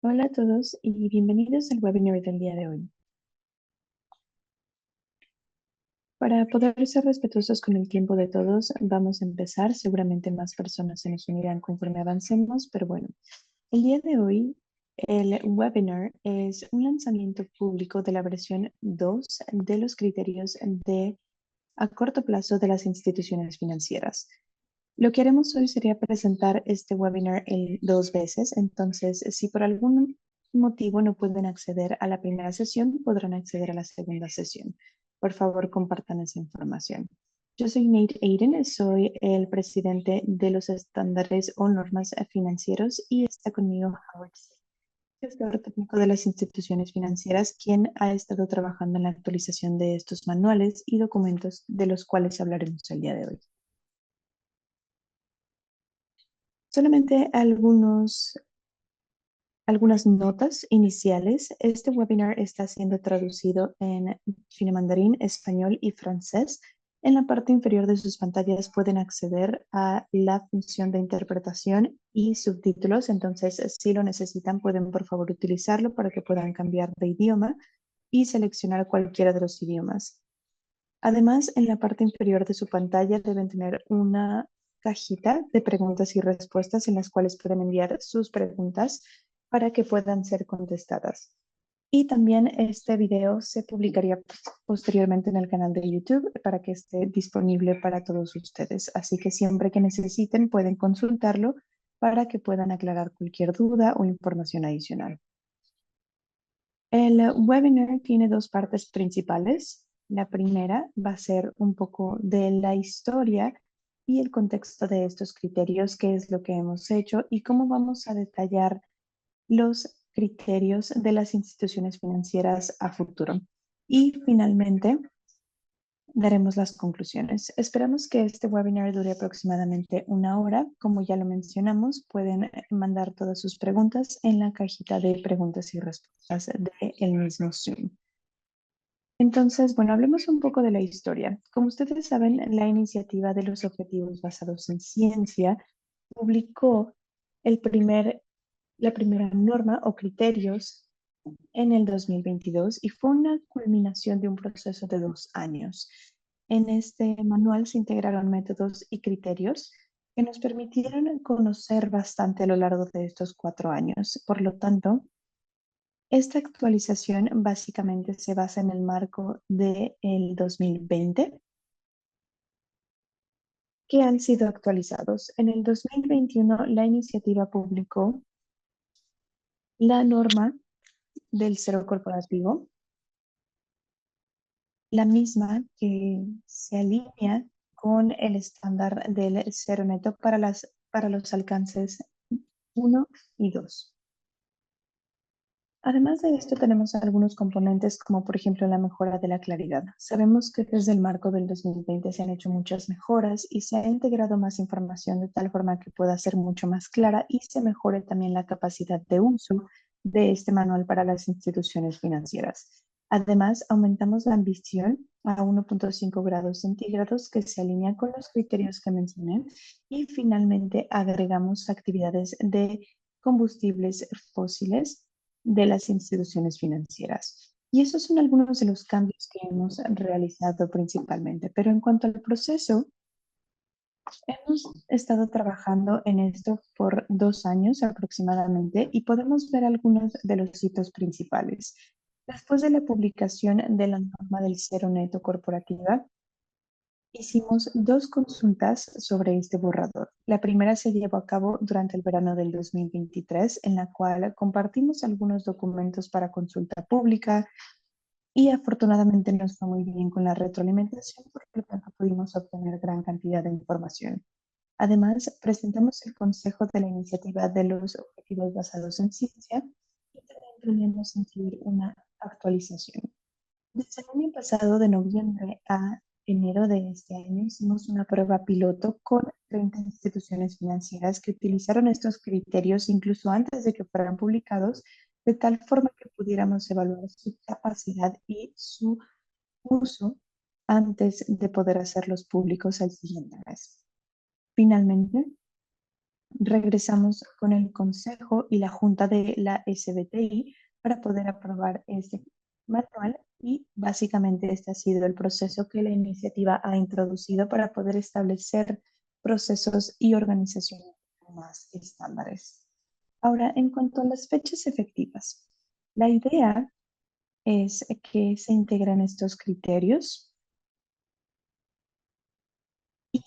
Hola a todos y bienvenidos al webinar del día de hoy. Para poder ser respetuosos con el tiempo de todos, vamos a empezar. Seguramente más personas se nos unirán conforme avancemos, pero bueno, el día de hoy el webinar es un lanzamiento público de la versión 2 de los criterios de a corto plazo de las instituciones financieras. Lo que haremos hoy sería presentar este webinar en dos veces, entonces si por algún motivo no pueden acceder a la primera sesión, podrán acceder a la segunda sesión. Por favor, compartan esa información. Yo soy Nate Aiden, soy el presidente de los estándares o normas financieros y está conmigo Howard C., gestor técnico de las instituciones financieras, quien ha estado trabajando en la actualización de estos manuales y documentos de los cuales hablaremos el día de hoy. Solamente algunas notas iniciales. Este webinar está siendo traducido en chino mandarín, español y francés. En la parte inferior de sus pantallas pueden acceder a la función de interpretación y subtítulos. Entonces, si lo necesitan, pueden por favor utilizarlo para que puedan cambiar de idioma y seleccionar cualquiera de los idiomas. Además, en la parte inferior de su pantalla deben tener una cajita de preguntas y respuestas en las cuales pueden enviar sus preguntas para que puedan ser contestadas. Y también este video se publicaría posteriormente en el canal de YouTube para que esté disponible para todos ustedes. Así que siempre que necesiten pueden consultarlo para que puedan aclarar cualquier duda o información adicional. El webinar tiene dos partes principales. La primera va a ser un poco de la historia y el contexto de estos criterios, qué es lo que hemos hecho y cómo vamos a detallar los criterios de las instituciones financieras a futuro. Y finalmente, daremos las conclusiones. Esperamos que este webinar dure aproximadamente una hora. Como ya lo mencionamos, pueden mandar todas sus preguntas en la cajita de preguntas y respuestas del mismo Zoom. Entonces, bueno, hablemos un poco de la historia. Como ustedes saben, la iniciativa de los Objetivos Basados en Ciencia publicó la primera norma o criterios en el 2022 y fue una culminación de un proceso de 2 años. En este manual se integraron métodos y criterios que nos permitieron conocer bastante a lo largo de estos 4 años. Por lo tanto, esta actualización básicamente se basa en el marco del 2020 que han sido actualizados. En el 2021, la iniciativa publicó la norma del cero corporativo, la misma que se alinea con el estándar del cero neto para los alcances 1 y 2. Además de esto, tenemos algunos componentes como por ejemplo la mejora de la claridad. Sabemos que desde el marco del 2020 se han hecho muchas mejoras y se ha integrado más información de tal forma que pueda ser mucho más clara y se mejore también la capacidad de uso de este manual para las instituciones financieras. Además, aumentamos la ambición a 1.5 grados centígrados que se alinea con los criterios que mencioné y finalmente agregamos actividades de combustibles fósiles de las instituciones financieras. Y esos son algunos de los cambios que hemos realizado principalmente. Pero en cuanto al proceso, hemos estado trabajando en esto por 2 años aproximadamente y podemos ver algunos de los hitos principales. Después de la publicación de la norma del cero neto corporativa, hicimos dos consultas sobre este borrador. La primera se llevó a cabo durante el verano del 2023, en la cual compartimos algunos documentos para consulta pública y afortunadamente nos fue muy bien con la retroalimentación, por lo tanto pudimos obtener gran cantidad de información. Además, presentamos el consejo de la iniciativa de los objetivos basados en ciencia y también planeamos incluir una actualización. Desde el año pasado, de noviembre a enero de este año, hicimos una prueba piloto con 30 instituciones financieras que utilizaron estos criterios incluso antes de que fueran publicados, de tal forma que pudiéramos evaluar su capacidad y su uso antes de poder hacerlos públicos al siguiente mes. Finalmente, regresamos con el Consejo y la Junta de la SBTI para poder aprobar este manual y básicamente este ha sido el proceso que la iniciativa ha introducido para poder establecer procesos y organizaciones más estándares. Ahora, en cuanto a las fechas efectivas, la idea es que se integren estos criterios y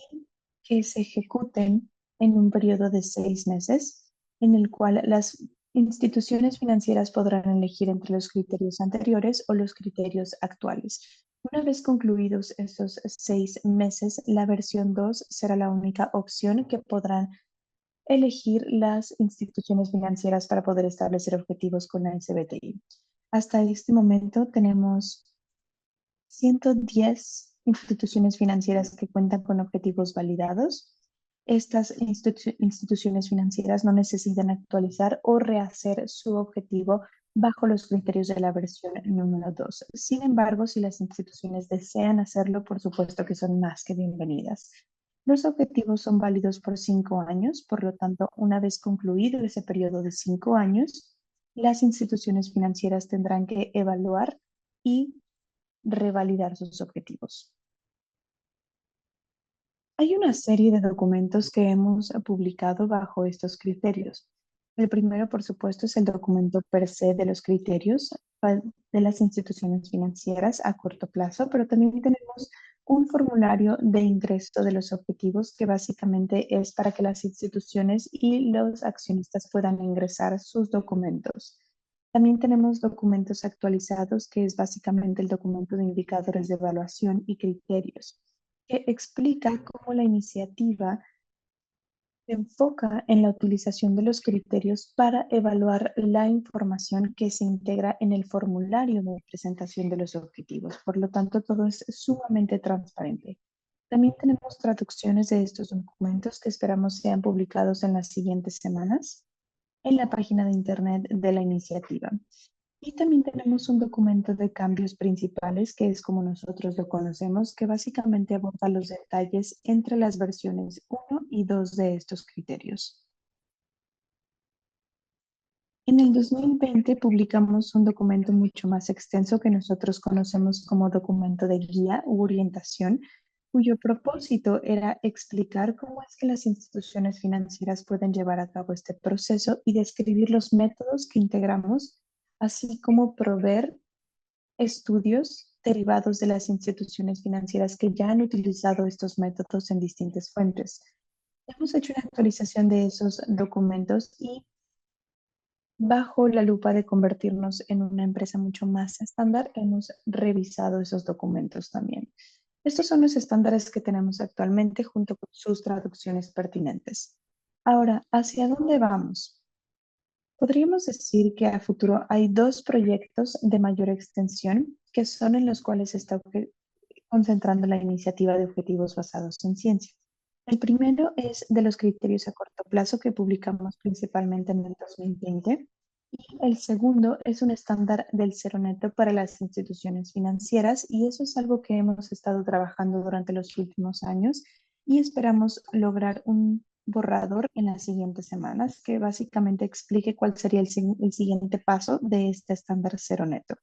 que se ejecuten en un periodo de 6 meses, en el cual las instituciones financieras podrán elegir entre los criterios anteriores o los criterios actuales. Una vez concluidos estos 6 meses, la versión 2 será la única opción que podrán elegir las instituciones financieras para poder establecer objetivos con la SBTI. Hasta este momento tenemos 110 instituciones financieras que cuentan con objetivos validados. Estas instituciones financieras no necesitan actualizar o rehacer su objetivo bajo los criterios de la versión número 2. Sin embargo, si las instituciones desean hacerlo, por supuesto que son más que bienvenidas. Los objetivos son válidos por 5 años, por lo tanto, una vez concluido ese periodo de 5 años, las instituciones financieras tendrán que evaluar y revalidar sus objetivos. Hay una serie de documentos que hemos publicado bajo estos criterios. El primero, por supuesto, es el documento per se de los criterios de las instituciones financieras a corto plazo, pero también tenemos un formulario de ingreso de los objetivos que básicamente es para que las instituciones y los accionistas puedan ingresar sus documentos. También tenemos documentos actualizados, que es básicamente el documento de indicadores de evaluación y criterios, que explica cómo la iniciativa se enfoca en la utilización de los criterios para evaluar la información que se integra en el formulario de presentación de los objetivos. Por lo tanto, todo es sumamente transparente. También tenemos traducciones de estos documentos que esperamos sean publicados en las siguientes semanas en la página de internet de la iniciativa. Y también tenemos un documento de cambios principales, que es como nosotros lo conocemos, que básicamente aborda los detalles entre las versiones 1 y 2 de estos criterios. En el 2020 publicamos un documento mucho más extenso que nosotros conocemos como documento de guía u orientación, cuyo propósito era explicar cómo es que las instituciones financieras pueden llevar a cabo este proceso y describir los métodos que integramos, así como proveer estudios derivados de las instituciones financieras que ya han utilizado estos métodos en distintas fuentes. Hemos hecho una actualización de esos documentos y bajo la lupa de convertirnos en una empresa mucho más estándar, hemos revisado esos documentos también. Estos son los estándares que tenemos actualmente junto con sus traducciones pertinentes. Ahora, ¿hacia dónde vamos? Podríamos decir que a futuro hay dos proyectos de mayor extensión que son en los cuales se está concentrando la iniciativa de objetivos basados en ciencia. El primero es de los criterios a corto plazo que publicamos principalmente en el 2020 y el segundo es un estándar del cero neto para las instituciones financieras y eso es algo que hemos estado trabajando durante los últimos años y esperamos lograr un borrador en las siguientes semanas que básicamente explique cuál sería el siguiente paso de este estándar cero neto.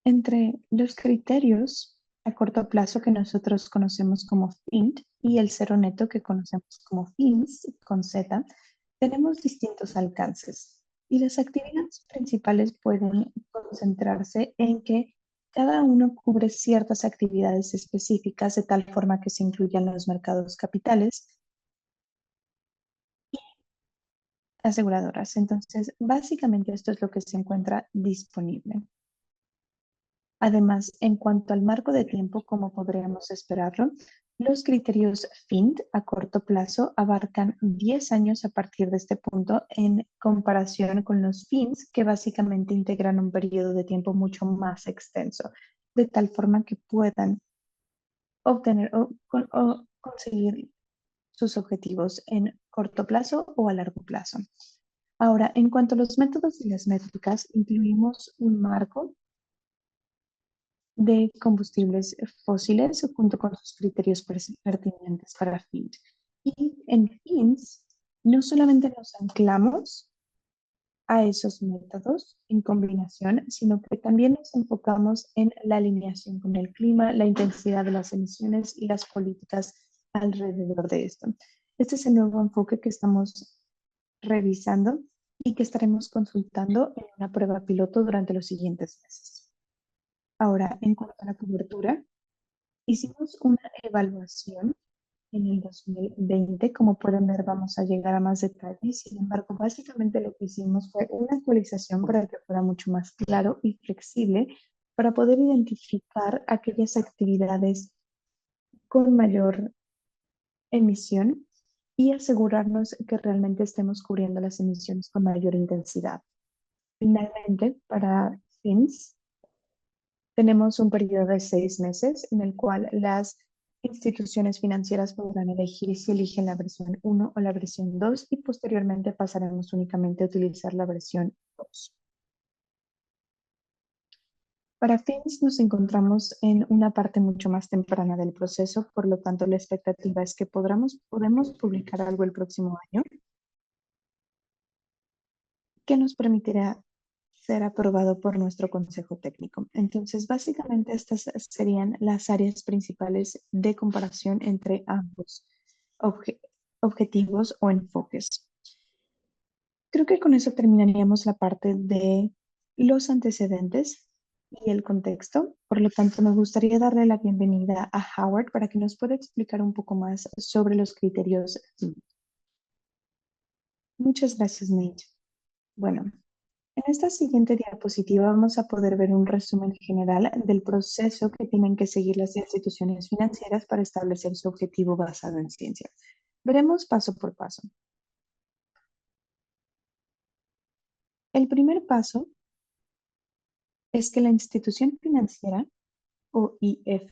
Entre los criterios a corto plazo que nosotros conocemos como FINT y el cero neto que conocemos como FINS con Z, tenemos distintos alcances y las actividades principales pueden concentrarse en que cada uno cubre ciertas actividades específicas de tal forma que se incluyan los mercados capitales y aseguradoras. Entonces, básicamente esto es lo que se encuentra disponible. Además, en cuanto al marco de tiempo, como podríamos esperarlo, los criterios FINT a corto plazo abarcan 10 años a partir de este punto en comparación con los FINS, que básicamente integran un periodo de tiempo mucho más extenso, de tal forma que puedan obtener o conseguir sus objetivos en corto plazo o a largo plazo. Ahora, en cuanto a los métodos y las métricas, incluimos un marco de combustibles fósiles junto con sus criterios pertinentes para FIT. Y en FINS no solamente nos anclamos a esos métodos en combinación, sino que también nos enfocamos en la alineación con el clima, la intensidad de las emisiones y las políticas alrededor de esto. Este es el nuevo enfoque que estamos revisando y que estaremos consultando en una prueba piloto durante los siguientes meses. Ahora, en cuanto a la cobertura, hicimos una evaluación en el 2020. Como pueden ver, vamos a llegar a más detalles. Sin embargo, básicamente lo que hicimos fue una actualización para que fuera mucho más claro y flexible para poder identificar aquellas actividades con mayor emisión y asegurarnos que realmente estemos cubriendo las emisiones con mayor intensidad. Finalmente, para FINS, tenemos un periodo de 6 meses en el cual las instituciones financieras podrán elegir si eligen la versión 1 o la versión 2 y posteriormente pasaremos únicamente a utilizar la versión 2. Para FINS nos encontramos en una parte mucho más temprana del proceso, por lo tanto la expectativa es que podemos publicar algo el próximo año que nos permitirá ser aprobado por nuestro consejo técnico. Entonces, básicamente estas serían las áreas principales de comparación entre ambos objetivos o enfoques. Creo que con eso terminaríamos la parte de los antecedentes y el contexto. Por lo tanto, me gustaría darle la bienvenida a Howard para que nos pueda explicar un poco más sobre los criterios. Muchas gracias, Nate. Bueno, en esta siguiente diapositiva vamos a poder ver un resumen general del proceso que tienen que seguir las instituciones financieras para establecer su objetivo basado en ciencia. Veremos paso por paso. El primer paso es que la institución financiera o IF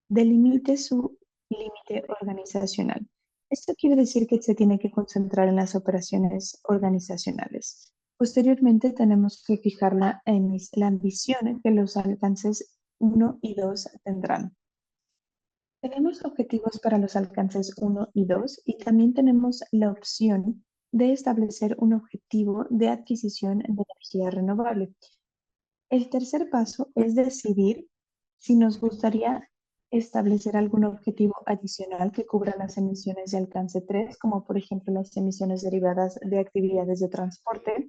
delimite su límite organizacional. Esto quiere decir que se tiene que concentrar en las operaciones organizacionales. Posteriormente tenemos que fijar la ambición que los alcances 1 y 2 tendrán. Tenemos objetivos para los alcances 1 y 2 y también tenemos la opción de establecer un objetivo de adquisición de energía renovable. El tercer paso es decidir si nos gustaría establecer algún objetivo adicional que cubra las emisiones de alcance 3, como por ejemplo las emisiones derivadas de actividades de transporte,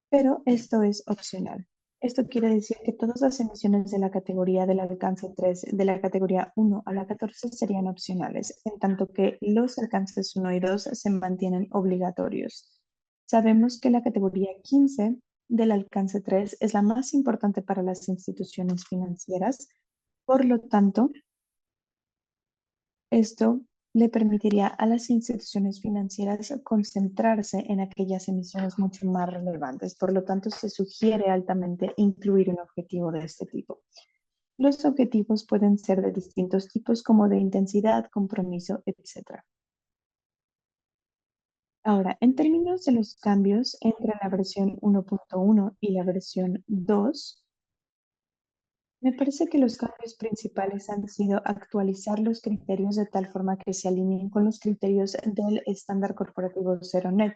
pero esto es opcional. Esto quiere decir que todas las emisiones de la categoría del alcance 3, de la categoría 1 a la 14 serían opcionales, en tanto que los alcances 1 y 2 se mantienen obligatorios. Sabemos que la categoría 15 del alcance 3 es la más importante para las instituciones financieras. Por lo tanto, esto le permitiría a las instituciones financieras concentrarse en aquellas emisiones mucho más relevantes. Por lo tanto, se sugiere altamente incluir un objetivo de este tipo. Los objetivos pueden ser de distintos tipos, como de intensidad, compromiso, etc. Ahora, en términos de los cambios entre la versión 1.1 y la versión 2, me parece que los cambios principales han sido actualizar los criterios de tal forma que se alineen con los criterios del estándar corporativo Zero Net.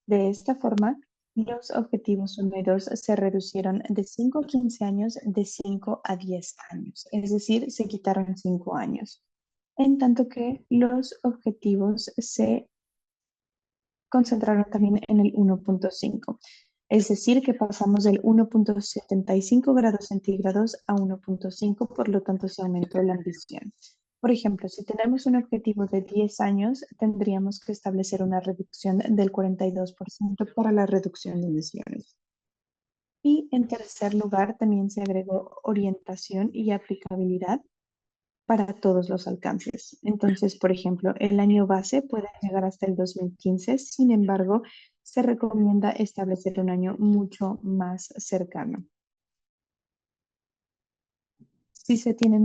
De esta forma, los objetivos 1 y 2 se reducieron de 5 a 15 años, de 5 a 10 años, es decir, se quitaron 5 años, en tanto que los objetivos se concentraron también en el 1.5. Es decir, que pasamos del 1.75 grados centígrados a 1.5, por lo tanto se aumentó la ambición. Por ejemplo, si tenemos un objetivo de 10 años, tendríamos que establecer una reducción del 42% para la reducción de emisiones. Y en tercer lugar, también se agregó orientación y aplicabilidad para todos los alcances. Entonces, por ejemplo, el año base puede llegar hasta el 2015, sin embargo, se recomienda establecer un año mucho más cercano. Si se tienen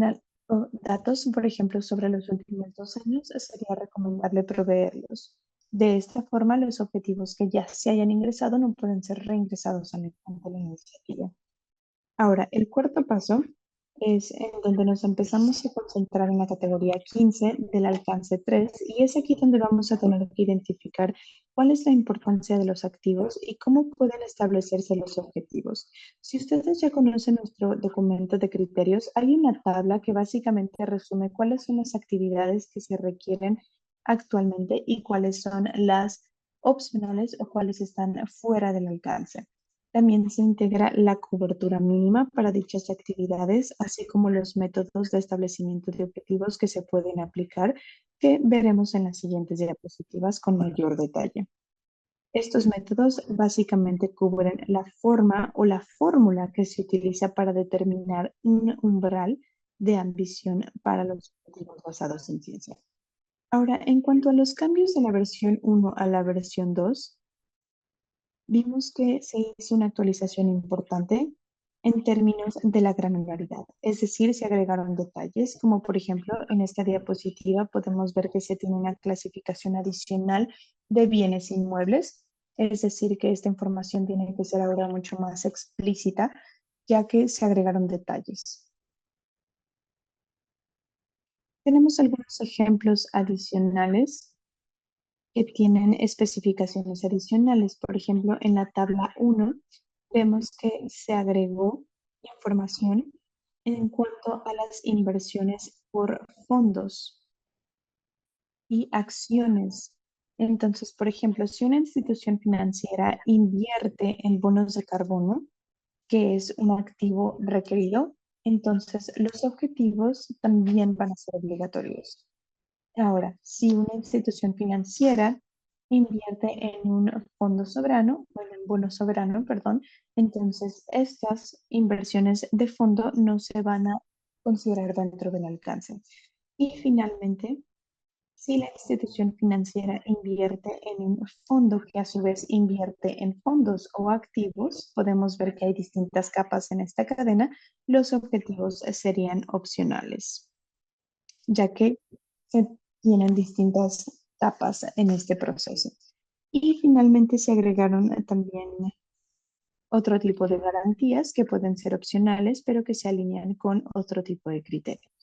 datos, por ejemplo, sobre los últimos 2 años, sería recomendable proveerlos. De esta forma, los objetivos que ya se hayan ingresado no pueden ser reingresados ante la iniciativa. Ahora, el cuarto paso es en donde nos empezamos a concentrar en la categoría 15 del alcance 3 y es aquí donde vamos a tener que identificar cuál es la importancia de los activos y cómo pueden establecerse los objetivos. Si ustedes ya conocen nuestro documento de criterios, hay una tabla que básicamente resume cuáles son las actividades que se requieren actualmente y cuáles son las opcionales o cuáles están fuera del alcance. También se integra la cobertura mínima para dichas actividades, así como los métodos de establecimiento de objetivos que se pueden aplicar, que veremos en las siguientes diapositivas con mayor detalle. Estos métodos básicamente cubren la forma o la fórmula que se utiliza para determinar un umbral de ambición para los objetivos basados en ciencia. Ahora, en cuanto a los cambios de la versión 1 a la versión 2, vimos que se hizo una actualización importante en términos de la granularidad, es decir, se agregaron detalles, como por ejemplo en esta diapositiva podemos ver que se tiene una clasificación adicional de bienes inmuebles, es decir, que esta información tiene que ser ahora mucho más explícita, ya que se agregaron detalles. Tenemos algunos ejemplos adicionales que tienen especificaciones adicionales. Por ejemplo, en la tabla 1 vemos que se agregó información en cuanto a las inversiones por fondos y acciones. Entonces, por ejemplo, si una institución financiera invierte en bonos de carbono, que es un activo requerido, entonces los objetivos también van a ser obligatorios. Ahora, si una institución financiera invierte en un fondo soberano, o en un bono soberano, perdón, entonces estas inversiones de fondo no se van a considerar dentro del alcance. Y finalmente, si la institución financiera invierte en un fondo que a su vez invierte en fondos o activos, podemos ver que hay distintas capas en esta cadena, los objetivos serían opcionales, ya que se tienen distintas etapas en este proceso. Y finalmente se agregaron también otro tipo de garantías que pueden ser opcionales, pero que se alinean con otro tipo de criterios.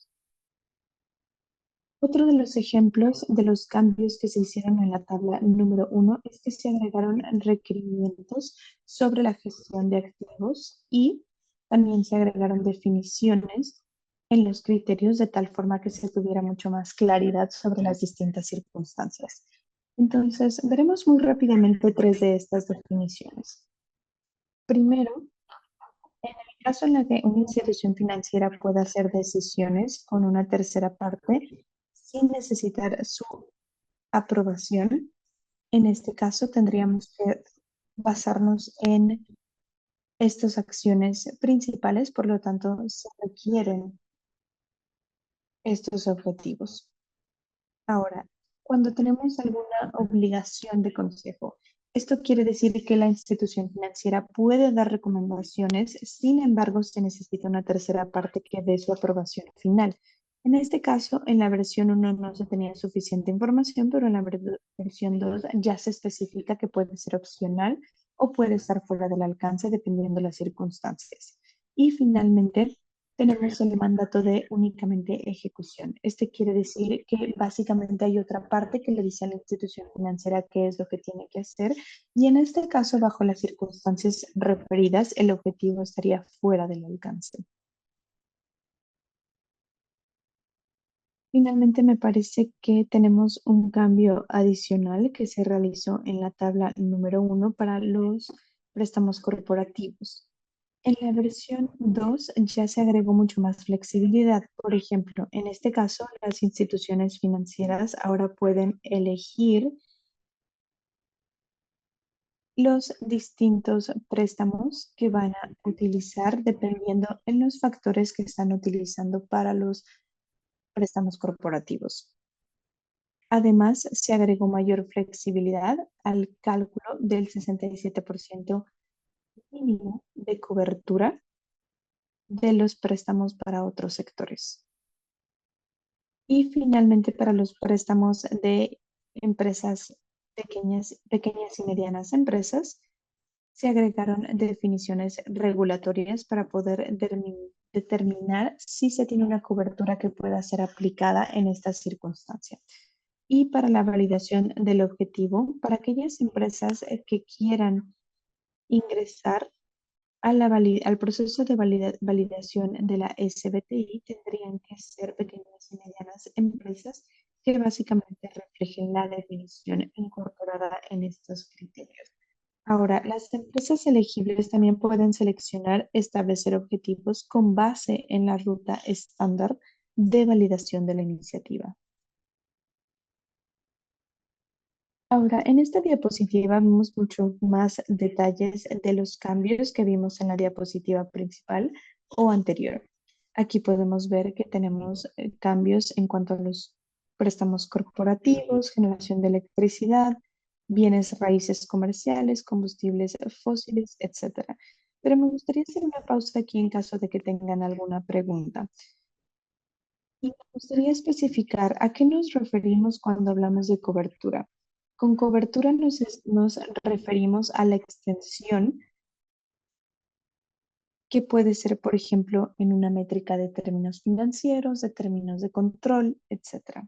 Otro de los ejemplos de los cambios que se hicieron en la tabla número 1 es que se agregaron requerimientos sobre la gestión de activos y también se agregaron definiciones en los criterios de tal forma que se tuviera mucho más claridad sobre las distintas circunstancias. Entonces, veremos muy rápidamente tres de estas definiciones. Primero, en el caso en el que una institución financiera pueda hacer decisiones con una tercera parte sin necesitar su aprobación, en este caso tendríamos que basarnos en estas acciones principales, por lo tanto, se requieren estos objetivos. Ahora, cuando tenemos alguna obligación de consejo, esto quiere decir que la institución financiera puede dar recomendaciones, sin embargo, se necesita una tercera parte que dé su aprobación final. En este caso, en la versión 1 no se tenía suficiente información, pero en la versión 2 ya se especifica que puede ser opcional o puede estar fuera del alcance dependiendo de las circunstancias. Y finalmente, tenemos el mandato de únicamente ejecución. Este quiere decir que básicamente hay otra parte que le dice a la institución financiera qué es lo que tiene que hacer y en este caso, bajo las circunstancias referidas, el objetivo estaría fuera del alcance. Finalmente, me parece que tenemos un cambio adicional que se realizó en la tabla número 1 para los préstamos corporativos. En la versión 2 ya se agregó mucho más flexibilidad. Por ejemplo, en este caso, las instituciones financieras ahora pueden elegir los distintos préstamos que van a utilizar dependiendo en los factores que están utilizando para los préstamos corporativos. Además, se agregó mayor flexibilidad al cálculo del 67% mínimo de cobertura de los préstamos para otros sectores. Y finalmente, para los préstamos de empresas pequeñas y medianas empresas, se agregaron definiciones regulatorias para poder determinar si se tiene una cobertura que pueda ser aplicada en estas circunstancias. Y para la validación del objetivo, para aquellas empresas que quieran ingresar al proceso de validación de la SBTI, tendrían que ser pequeñas y medianas empresas que básicamente reflejen la definición incorporada en estos criterios. Ahora, las empresas elegibles también pueden seleccionar establecer objetivos con base en la ruta estándar de validación de la iniciativa. Ahora, en esta diapositiva vemos mucho más detalles de los cambios que vimos en la diapositiva principal o anterior. Aquí podemos ver que tenemos cambios en cuanto a los préstamos corporativos, generación de electricidad, bienes raíces comerciales, combustibles fósiles, etcétera. Pero me gustaría hacer una pausa aquí en caso de que tengan alguna pregunta. Y me gustaría especificar a qué nos referimos cuando hablamos de cobertura. Con cobertura nos referimos a la extensión que puede ser, por ejemplo, en una métrica de términos financieros, de términos de control, etcétera.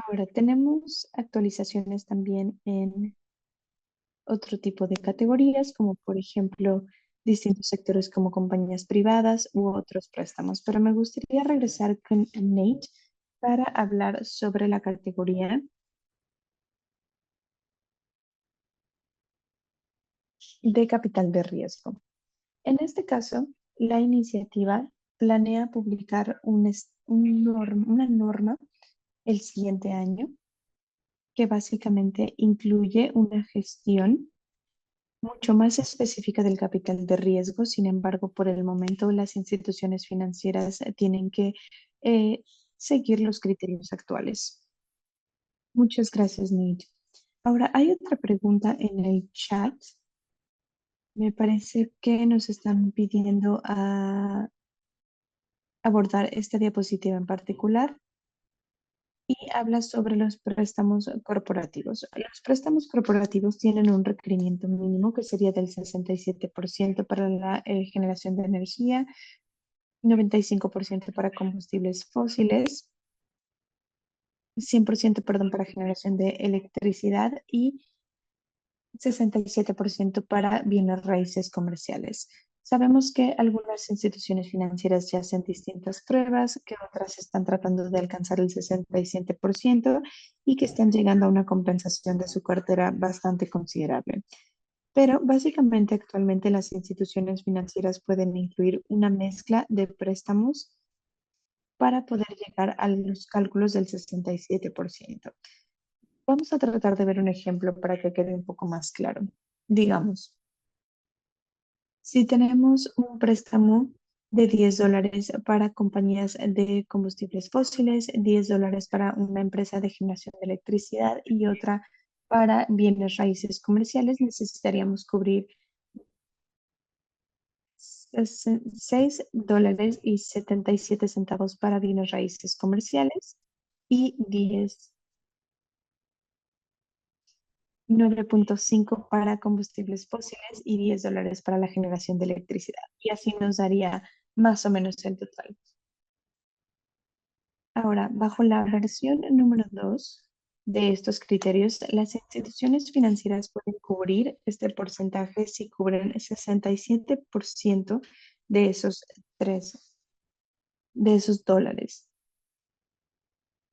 Ahora tenemos actualizaciones también en otro tipo de categorías, como por ejemplo distintos sectores como compañías privadas u otros préstamos. Pero me gustaría regresar con Nate para hablar sobre la categoría de capital de riesgo. En este caso, la iniciativa planea publicar una norma el siguiente año que básicamente incluye una gestión mucho más específica del capital de riesgo. Sin embargo, por el momento las instituciones financieras tienen que eh, seguir los criterios actuales. Muchas gracias, Nate. Ahora, hay otra pregunta en el chat. Me parece que nos están pidiendo abordar esta diapositiva en particular y habla sobre los préstamos corporativos. Los préstamos corporativos tienen un requerimiento mínimo que sería del 67% para la generación de energía, 95% para combustibles fósiles, 100%, perdón, para generación de electricidad y 67% para bienes raíces comerciales. Sabemos que algunas instituciones financieras ya hacen distintas pruebas, que otras están tratando de alcanzar el 67% y que están llegando a una compensación de su cartera bastante considerable. Pero básicamente actualmente las instituciones financieras pueden incluir una mezcla de préstamos para poder llegar a los cálculos del 67%. Vamos a tratar de ver un ejemplo para que quede un poco más claro. Digamos, si tenemos un préstamo de $10 para compañías de combustibles fósiles, $10 para una empresa de generación de electricidad y otra para bienes raíces comerciales, necesitaríamos cubrir $6.77 para bienes raíces comerciales y 9.5 para combustibles fósiles y $10 para la generación de electricidad. Y así nos daría más o menos el total. Ahora, bajo la versión número 2 de estos criterios, las instituciones financieras pueden cubrir este porcentaje si cubren el 67% de esos de esos dólares,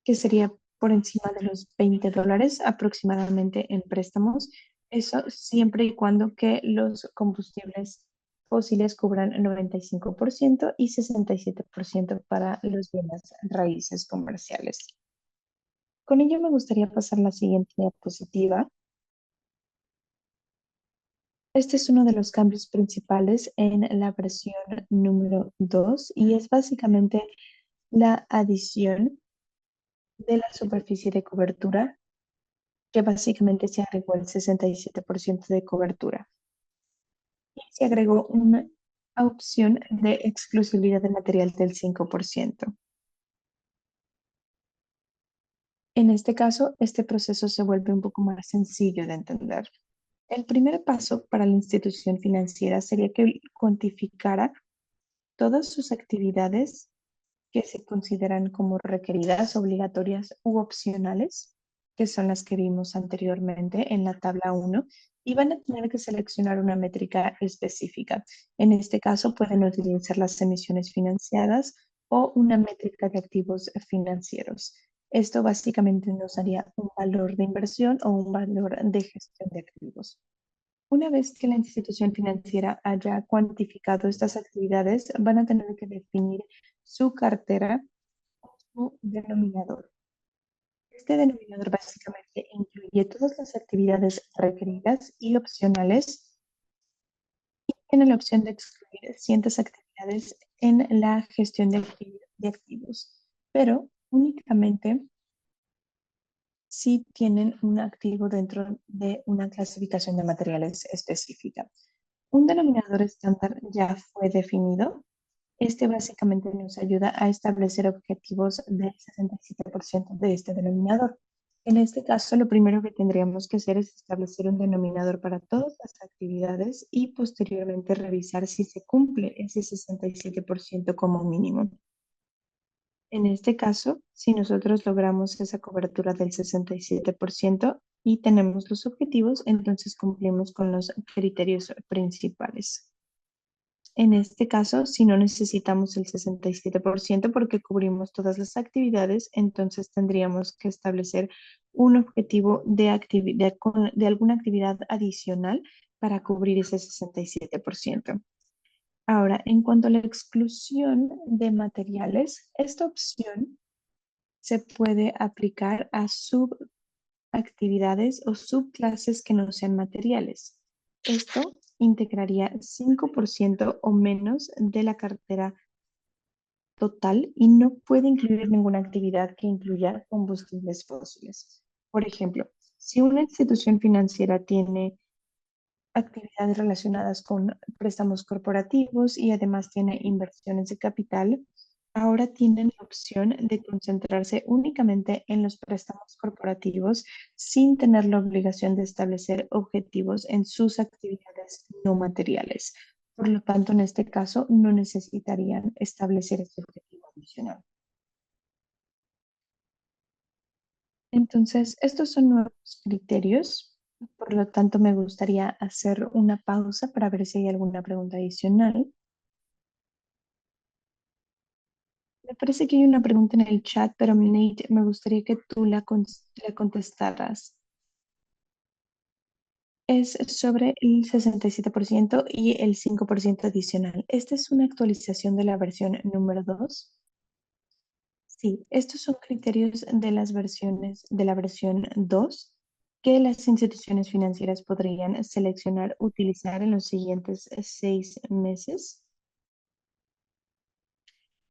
que sería por encima de los $20 aproximadamente en préstamos. Eso siempre y cuando que los combustibles fósiles cubran el 95% y 67% para los bienes raíces comerciales. Con ello me gustaría pasar a la siguiente diapositiva. Este es uno de los cambios principales en la versión número 2 y es básicamente la adición de la superficie de cobertura, que básicamente se agregó el 67% de cobertura. Y se agregó una opción de exclusividad de material del 5%. En este caso, este proceso se vuelve un poco más sencillo de entender. El primer paso para la institución financiera sería que cuantificara todas sus actividades que se consideran como requeridas, obligatorias u opcionales, que son las que vimos anteriormente en la tabla 1, y van a tener que seleccionar una métrica específica. En este caso, pueden utilizar las emisiones financiadas o una métrica de activos financieros. Esto básicamente nos daría un valor de inversión o un valor de gestión de activos. Una vez que la institución financiera haya cuantificado estas actividades, van a tener que definir su cartera o denominador. Este denominador básicamente incluye todas las actividades requeridas y opcionales y tiene la opción de excluir ciertas actividades en la gestión de activos, pero únicamente si tienen un activo dentro de una clasificación de materiales específica. Un denominador estándar ya fue definido. Este básicamente nos ayuda a establecer objetivos del 67% de este denominador. En este caso, lo primero que tendríamos que hacer es establecer un denominador para todas las actividades y posteriormente revisar si se cumple ese 67% como mínimo. En este caso, si nosotros logramos esa cobertura del 67% y tenemos los objetivos, entonces cumplimos con los criterios principales. En este caso, si no necesitamos el 67% porque cubrimos todas las actividades, entonces tendríamos que establecer un objetivo de alguna actividad adicional para cubrir ese 67%. Ahora, en cuanto a la exclusión de materiales, esta opción se puede aplicar a subactividades o subclases que no sean materiales. Esto integraría 5% o menos de la cartera total y no puede incluir ninguna actividad que incluya combustibles fósiles. Por ejemplo, si una institución financiera tiene actividades relacionadas con préstamos corporativos y además tiene inversiones de capital, ahora tienen la opción de concentrarse únicamente en los préstamos corporativos sin tener la obligación de establecer objetivos en sus actividades no materiales. Por lo tanto, en este caso, no necesitarían establecer este objetivo adicional. Entonces, estos son nuevos criterios. Por lo tanto, me gustaría hacer una pausa para ver si hay alguna pregunta adicional. Me parece que hay una pregunta en el chat, pero Nate, me gustaría que tú la contestaras. Es sobre el 67% y el 5% adicional. Esta es una actualización de la versión número 2. Sí, estos son criterios de las versiones de la versión 2 que las instituciones financieras podrían seleccionar utilizar en los siguientes 6 meses.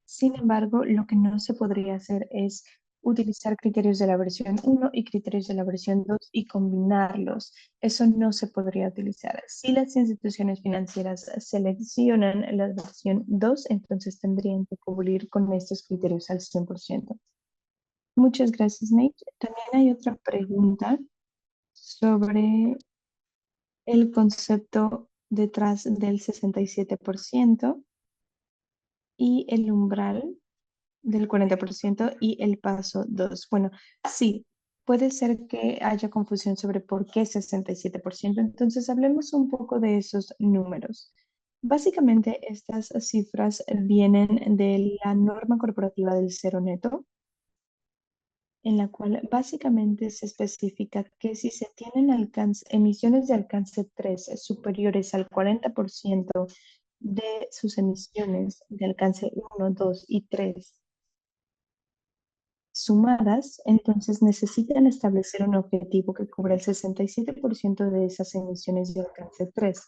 Sin embargo, lo que no se podría hacer es utilizar criterios de la versión 1 y criterios de la versión 2 y combinarlos. Eso no se podría utilizar. Si las instituciones financieras seleccionan la versión 2, entonces tendrían que cubrir con estos criterios al 100%. Muchas gracias, Nate. También hay otra pregunta sobre el concepto detrás del 67% y el umbral del 40% y el paso 2. Bueno, sí, puede ser que haya confusión sobre por qué 67%. Entonces, hablemos un poco de esos números. Básicamente, estas cifras vienen de la norma corporativa del cero neto, en la cual básicamente se especifica que si se tienen emisiones de alcance 3 superiores al 40% de sus emisiones de alcance 1, 2 y 3 sumadas, entonces necesitan establecer un objetivo que cubra el 67% de esas emisiones de alcance 3.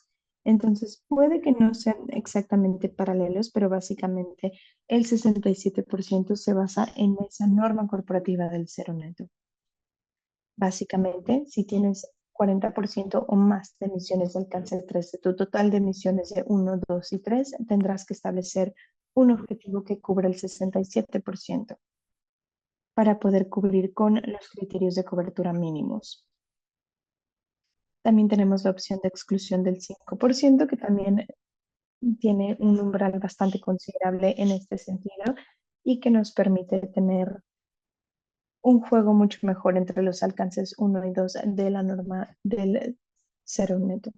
Entonces, puede que no sean exactamente paralelos, pero básicamente el 67% se basa en esa norma corporativa del cero neto. Básicamente, si tienes 40% o más de emisiones de alcance 3 de tu total de emisiones de 1, 2 y 3, tendrás que establecer un objetivo que cubra el 67%. para poder cubrir con los criterios de cobertura mínimos. También tenemos la opción de exclusión del 5%, que también tiene un umbral bastante considerable en este sentido y que nos permite tener un juego mucho mejor entre los alcances 1 y 2 de la norma del cero neto.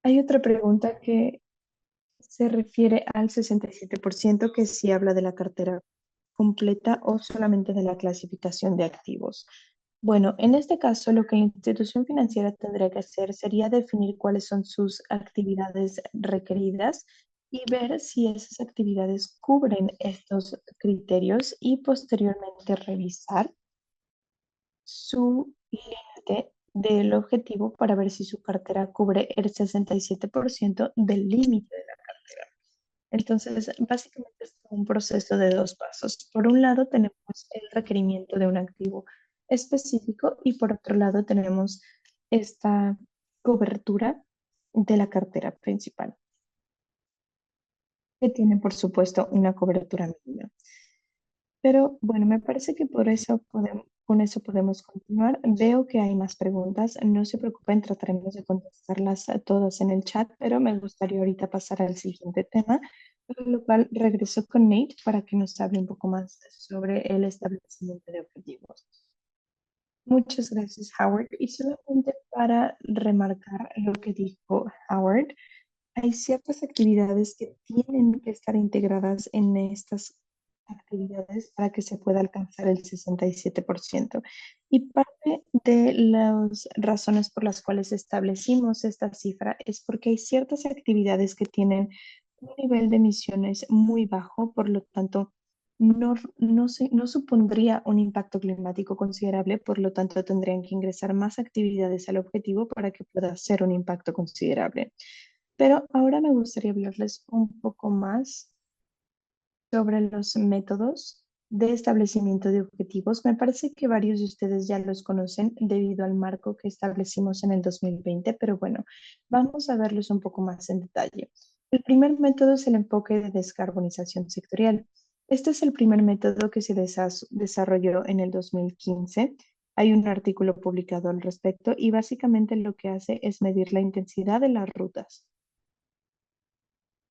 Hay otra pregunta que se refiere al 67%, que sí habla de la cartera completa o solamente de la clasificación de activos. Bueno, en este caso lo que la institución financiera tendría que hacer sería definir cuáles son sus actividades requeridas y ver si esas actividades cubren estos criterios y posteriormente revisar su límite del objetivo para ver si su cartera cubre el 67% del límite de la cartera. Entonces, básicamente es un proceso de dos pasos. Por un lado, tenemos el requerimiento de un activo específico y por otro lado, tenemos esta cobertura de la cartera principal, que tiene, por supuesto, una cobertura mínima. Pero bueno, me parece que con eso podemos continuar. Veo que hay más preguntas. No se preocupen, trataremos de contestarlas a todas en el chat, pero me gustaría ahorita pasar al siguiente tema, por lo cual regreso con Nate para que nos hable un poco más sobre el establecimiento de objetivos. Muchas gracias, Howard. Y solamente para remarcar lo que dijo Howard, hay ciertas actividades que tienen que estar integradas en estas actividades para que se pueda alcanzar el 67%. Y parte de las razones por las cuales establecimos esta cifra es porque hay ciertas actividades que tienen un nivel de emisiones muy bajo, por lo tanto, no supondría un impacto climático considerable, por lo tanto, tendrían que ingresar más actividades al objetivo para que pueda ser un impacto considerable. Pero ahora me gustaría hablarles un poco más sobre los métodos de establecimiento de objetivos. Me parece que varios de ustedes ya los conocen debido al marco que establecimos en el 2020, pero bueno, vamos a verlos un poco más en detalle. El primer método es el enfoque de descarbonización sectorial. Este es el primer método que se desarrolló en el 2015. Hay un artículo publicado al respecto y básicamente lo que hace es medir la intensidad de las rutas.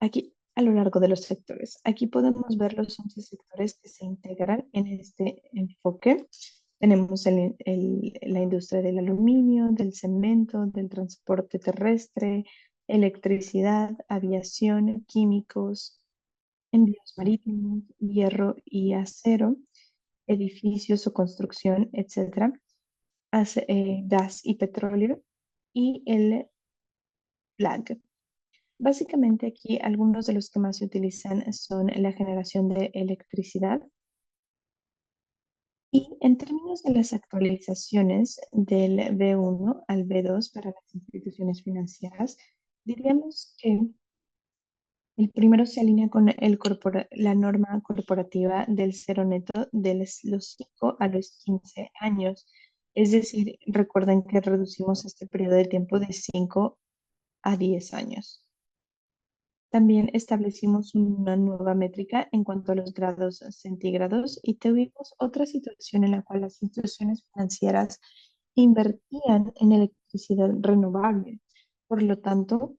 Aquí, a lo largo de los sectores. Aquí podemos ver los 11 sectores que se integran en este enfoque. Tenemos la industria del aluminio, del cemento, del transporte terrestre, electricidad, aviación, químicos, envíos marítimos, hierro y acero, edificios o construcción, etcétera, gas y petróleo y el lag. Básicamente aquí algunos de los que más se utilizan son la generación de electricidad y en términos de las actualizaciones del B1 al B2 para las instituciones financieras, diríamos que el primero se alinea con la norma corporativa del cero neto de los 5 a los 15 años. Es decir, recuerden que reducimos este periodo de tiempo de 5 a 10 años. También establecimos una nueva métrica en cuanto a los grados centígrados y tuvimos otra situación en la cual las instituciones financieras invertían en electricidad renovable. Por lo tanto,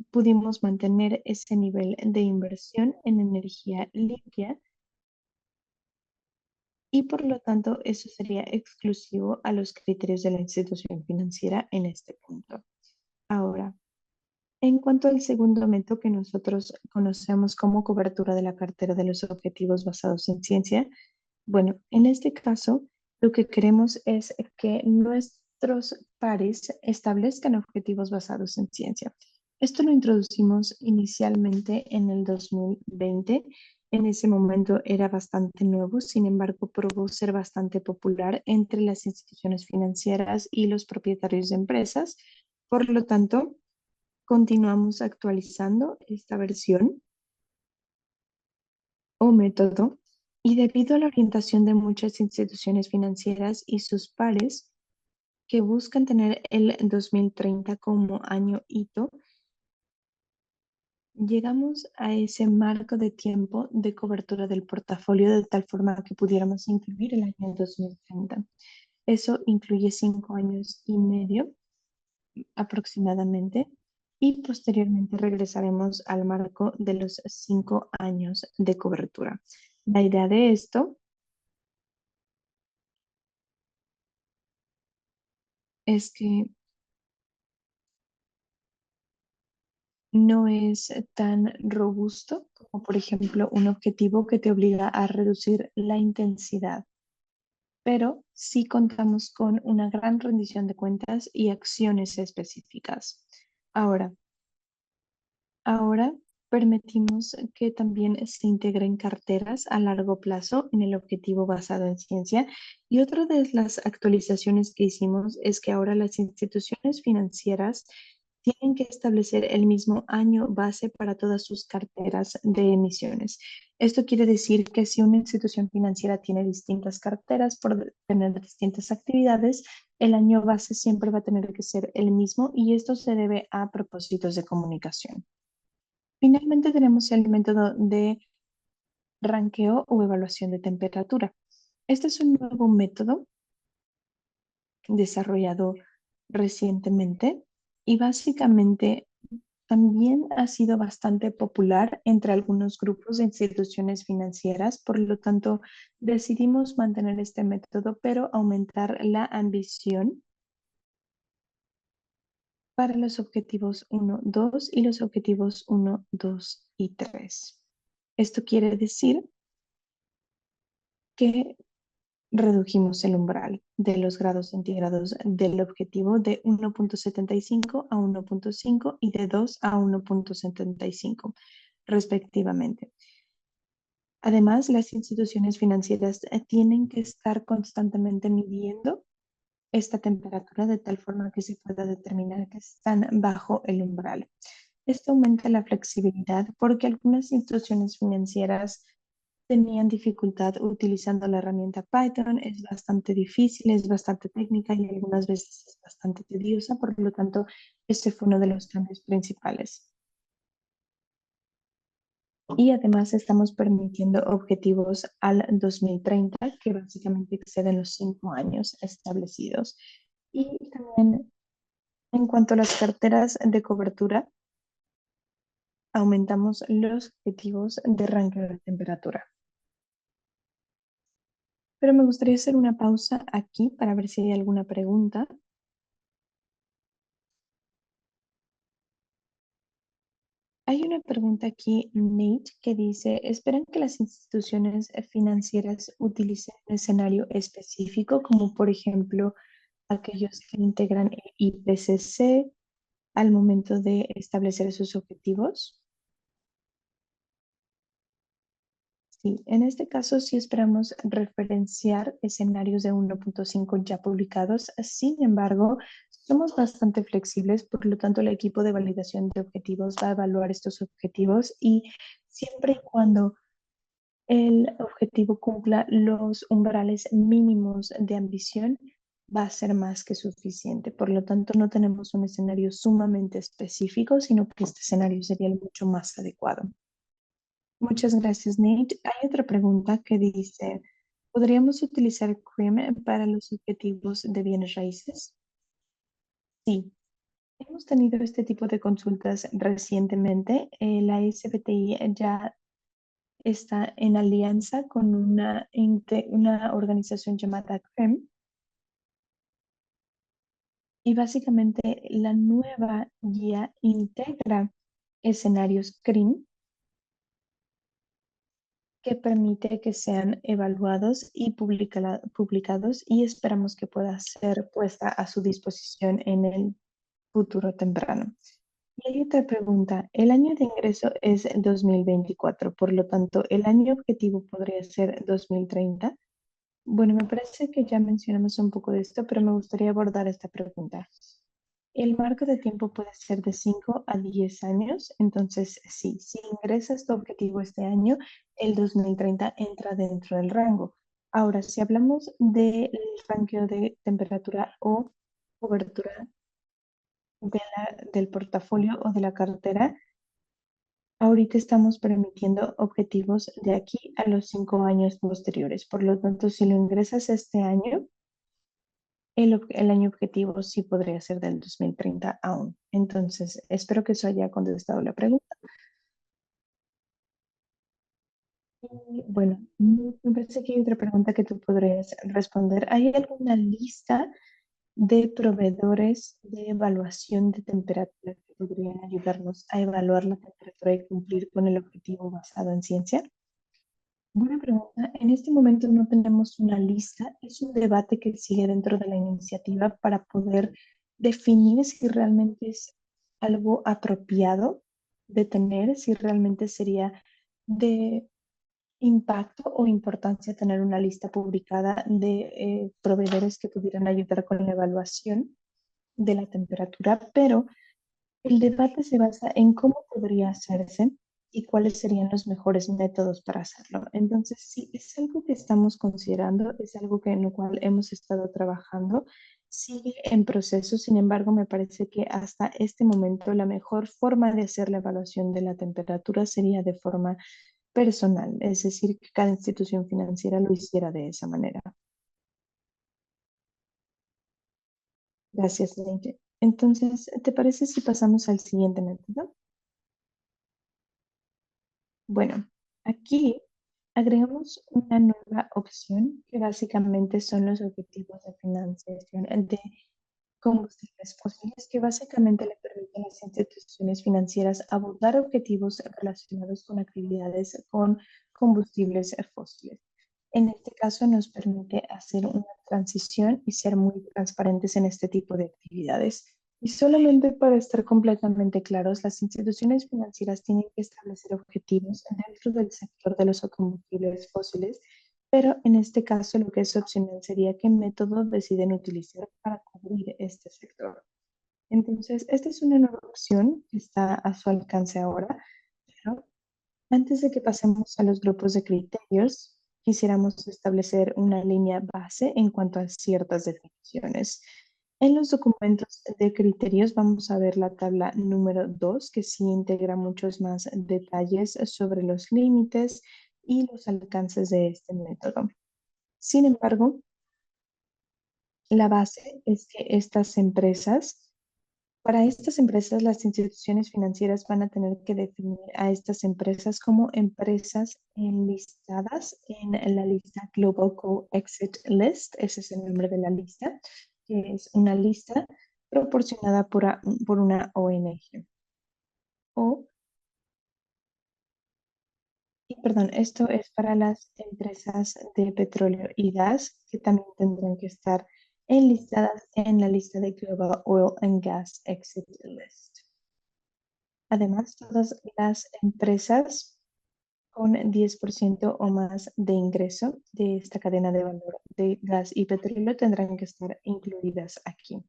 pudimos mantener ese nivel de inversión en energía limpia y por lo tanto eso sería exclusivo a los criterios de la institución financiera en este punto. Ahora, en cuanto al segundo método que nosotros conocemos como cobertura de la cartera de los objetivos basados en ciencia, bueno, en este caso lo que queremos es que nuestros pares establezcan objetivos basados en ciencia. Esto lo introducimos inicialmente en el 2020. En ese momento era bastante nuevo, sin embargo, probó ser bastante popular entre las instituciones financieras y los propietarios de empresas. Por lo tanto, continuamos actualizando esta versión o método y debido a la orientación de muchas instituciones financieras y sus pares que buscan tener el 2030 como año hito, llegamos a ese marco de tiempo de cobertura del portafolio de tal forma que pudiéramos incluir el año 2030. Eso incluye 5 años y medio aproximadamente y posteriormente regresaremos al marco de los 5 años de cobertura. La idea de esto es que no es tan robusto como, por ejemplo, un objetivo que te obliga a reducir la intensidad, pero sí contamos con una gran rendición de cuentas y acciones específicas. Ahora, Ahora permitimos que también se integren carteras a largo plazo en el objetivo basado en ciencia. Y otra de las actualizaciones que hicimos es que ahora las instituciones financieras tienen que establecer el mismo año base para todas sus carteras de emisiones. Esto quiere decir que si una institución financiera tiene distintas carteras por tener distintas actividades, el año base siempre va a tener que ser el mismo y esto se debe a propósitos de comunicación. Finalmente tenemos el método de ranqueo o evaluación de temperatura. Este es un nuevo método desarrollado recientemente y básicamente también ha sido bastante popular entre algunos grupos de instituciones financieras. Por lo tanto, decidimos mantener este método, pero aumentar la ambición para los objetivos uno, 2 y los objetivos uno, 2 y 3. Esto quiere decir que redujimos el umbral de los grados centígrados del objetivo de 1,75 a 1,5 y de 2 a 1,75 respectivamente. Además, las instituciones financieras tienen que estar constantemente midiendo esta temperatura de tal forma que se pueda determinar que están bajo el umbral. Esto aumenta la flexibilidad porque algunas instituciones financieras tenían dificultad utilizando la herramienta Python. Es bastante difícil, es bastante técnica y algunas veces es bastante tediosa. Por lo tanto, este fue uno de los cambios principales. Y además estamos permitiendo objetivos al 2030 que básicamente exceden los 5 años establecidos. Y también en cuanto a las carteras de cobertura, aumentamos los objetivos de rango de temperatura. Pero me gustaría hacer una pausa aquí para ver si hay alguna pregunta. Hay una pregunta aquí, Nate, que dice, ¿esperan que las instituciones financieras utilicen un escenario específico, como por ejemplo aquellos que integran el IPCC al momento de establecer sus objetivos? Sí, en este caso sí esperamos referenciar escenarios de 1,5 ya publicados. Sin embargo, somos bastante flexibles, por lo tanto el equipo de validación de objetivos va a evaluar estos objetivos y siempre y cuando el objetivo cumpla los umbrales mínimos de ambición, va a ser más que suficiente. Por lo tanto, no tenemos un escenario sumamente específico, sino que este escenario sería el mucho más adecuado. Muchas gracias, Nate. Hay otra pregunta que dice, ¿podríamos utilizar CRIM para los objetivos de bienes raíces? Sí, hemos tenido este tipo de consultas recientemente. La SBTI ya está en alianza con una organización llamada CRIM y básicamente la nueva guía integra escenarios CRIM que permite que sean evaluados y publicados y esperamos que pueda ser puesta a su disposición en el futuro temprano. Y hay otra pregunta. El año de ingreso es 2024, por lo tanto, ¿el año objetivo podría ser 2030? Bueno, me parece que ya mencionamos un poco de esto, pero me gustaría abordar esta pregunta. El marco de tiempo puede ser de 5 a 10 años, entonces sí, si ingresas tu objetivo este año, el 2030 entra dentro del rango. Ahora, si hablamos del rango de temperatura o cobertura del portafolio o de la cartera, Ahorita estamos permitiendo objetivos de aquí a los 5 años posteriores. Por lo tanto, si lo ingresas este año, el año objetivo sí podría ser del 2030 aún. Entonces, espero que eso haya contestado la pregunta. Y bueno, me parece que hay otra pregunta que tú podrías responder. ¿Hay alguna lista de proveedores de evaluación de temperatura que podrían ayudarnos a evaluar la temperatura y cumplir con el objetivo basado en ciencia? Buena pregunta. En este momento no tenemos una lista. Es un debate que sigue dentro de la iniciativa para poder definir si realmente es algo apropiado de tener, si realmente sería de impacto o importancia tener una lista publicada de proveedores que pudieran ayudar con la evaluación de la temperatura, pero el debate se basa en cómo podría hacerse y cuáles serían los mejores métodos para hacerlo. Entonces, sí, es algo que estamos considerando, es algo que en lo cual hemos estado trabajando, sigue en proceso, sin embargo, me parece que hasta este momento la mejor forma de hacer la evaluación de la temperatura sería de forma personal, es decir, que cada institución financiera lo hiciera de esa manera. Gracias, Leite. Entonces, ¿te parece si pasamos al siguiente método? Bueno, aquí agregamos una nueva opción que básicamente son los objetivos de financiación de combustibles fósiles, que básicamente le permiten a las instituciones financieras abordar objetivos relacionados con actividades con combustibles fósiles. En este caso nos permite hacer una transición y ser muy transparentes en este tipo de actividades. Y solamente para estar completamente claros, las instituciones financieras tienen que establecer objetivos dentro del sector de los combustibles fósiles, pero en este caso lo que es opcional sería qué método deciden utilizar para cubrir este sector. Entonces, esta es una nueva opción que está a su alcance ahora, pero antes de que pasemos a los grupos de criterios, quisiéramos establecer una línea base en cuanto a ciertas definiciones. En los documentos de criterios vamos a ver la tabla número 2, que sí integra muchos más detalles sobre los límites y los alcances de este método. Sin embargo, la base es que para estas empresas, las instituciones financieras van a tener que definir a estas empresas como empresas enlistadas en la lista Global Co-Exit List. Ese es el nombre de la lista, que es una lista proporcionada por una ONG. O, y perdón, esto es para las empresas de petróleo y gas que también tendrán que estar enlistadas en la lista de Global Oil and Gas Exit List. Además, todas las empresas con 10% o más de ingreso de esta cadena de valor de gas y petróleo tendrán que estar incluidas aquí.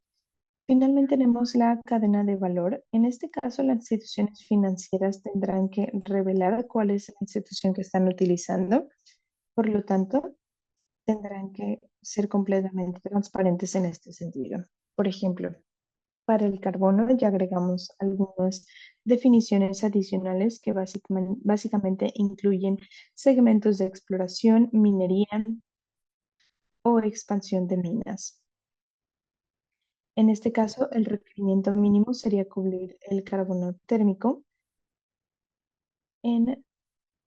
Finalmente tenemos la cadena de valor. En este caso, las instituciones financieras tendrán que revelar cuál es la institución que están utilizando. Por lo tanto, tendrán que ser completamente transparentes en este sentido. Por ejemplo, para el carbono ya agregamos algunas definiciones adicionales que básicamente incluyen segmentos de exploración, minería o expansión de minas. En este caso, el requerimiento mínimo sería cubrir el carbono térmico en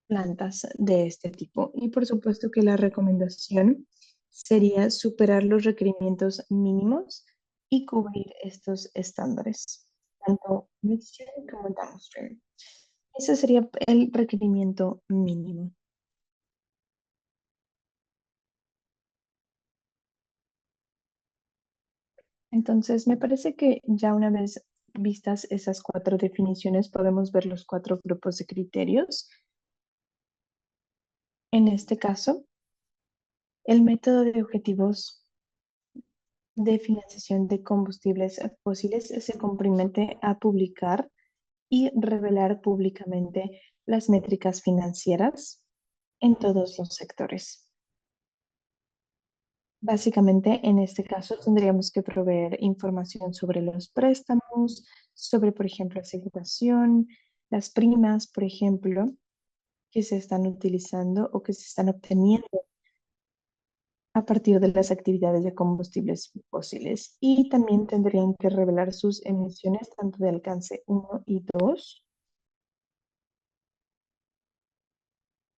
plantas de este tipo. Y por supuesto que la recomendación sería superar los requerimientos mínimos y cubrir estos estándares, tanto midstream como downstream. Ese sería el requerimiento mínimo. Entonces, me parece que ya una vez vistas esas cuatro definiciones, podemos ver los cuatro grupos de criterios. En este caso, el método de objetivos de financiación de combustibles fósiles se compromete a publicar y revelar públicamente las métricas financieras en todos los sectores. Básicamente, en este caso, tendríamos que proveer información sobre los préstamos, sobre, por ejemplo, aseguración, Las primas, por ejemplo, que se están utilizando o que se están obteniendo a partir de las actividades de combustibles fósiles. Y también tendrían que revelar sus emisiones tanto de alcance uno y 2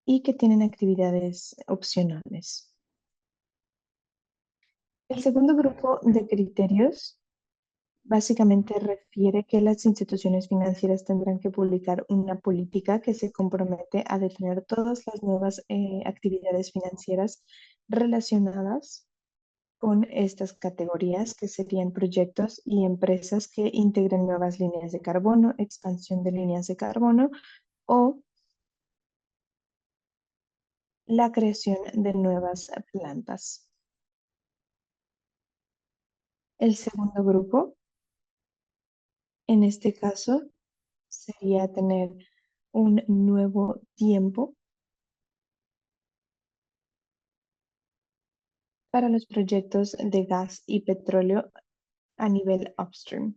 y que tienen actividades opcionales. El segundo grupo de criterios básicamente refiere que las instituciones financieras tendrán que publicar una política que se compromete a detener todas las nuevas actividades financieras relacionadas con estas categorías, que serían proyectos y empresas que integren nuevas líneas de carbono, expansión de líneas de carbono o la creación de nuevas plantas. El segundo grupo, en este caso, sería tener un nuevo tiempo para los proyectos de gas y petróleo a nivel upstream.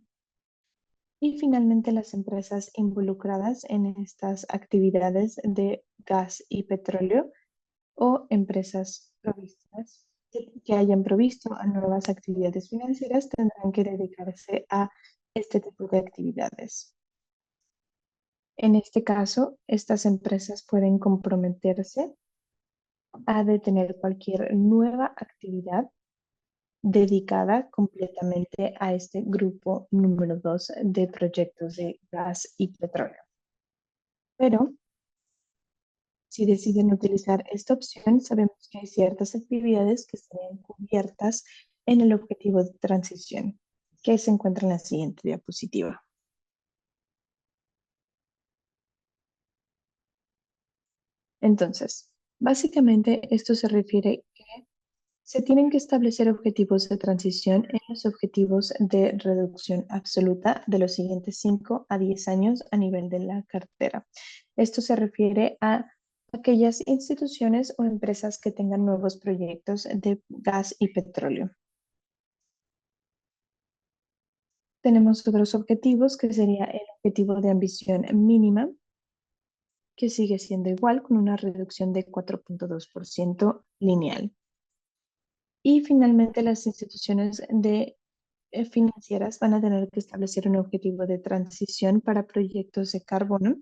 Y finalmente las empresas involucradas en estas actividades de gas y petróleo o empresas provistas que hayan provisto a nuevas actividades financieras tendrán que dedicarse a este tipo de actividades. En este caso, estas empresas pueden comprometerse a detener cualquier nueva actividad dedicada completamente a este grupo número 2 de proyectos de gas y petróleo. Pero si deciden utilizar esta opción, sabemos que hay ciertas actividades que serían cubiertas en el objetivo de transición, que se encuentra en la siguiente diapositiva. Entonces, básicamente esto se refiere que se tienen que establecer objetivos de transición en los objetivos de reducción absoluta de los siguientes 5 a 10 años a nivel de la cartera. Esto se refiere a aquellas instituciones o empresas que tengan nuevos proyectos de gas y petróleo. Tenemos otros objetivos que sería el objetivo de ambición mínima, que sigue siendo igual con una reducción de 4.2% lineal. Y finalmente las instituciones financieras van a tener que establecer un objetivo de transición para proyectos de carbono.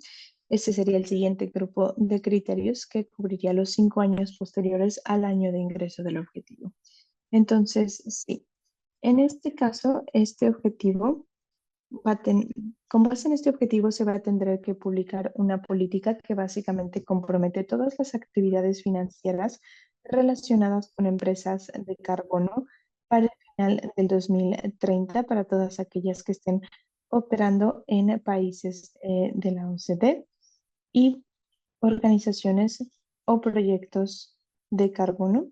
Ese sería el siguiente grupo de criterios que cubriría los 5 años posteriores al año de ingreso del objetivo. Entonces, sí, en este caso, este objetivo con base en este objetivo se va a tener que publicar una política que básicamente compromete todas las actividades financieras relacionadas con empresas de carbono para el final del 2030 para todas aquellas que estén operando en países de la OCDE y organizaciones o proyectos de carbono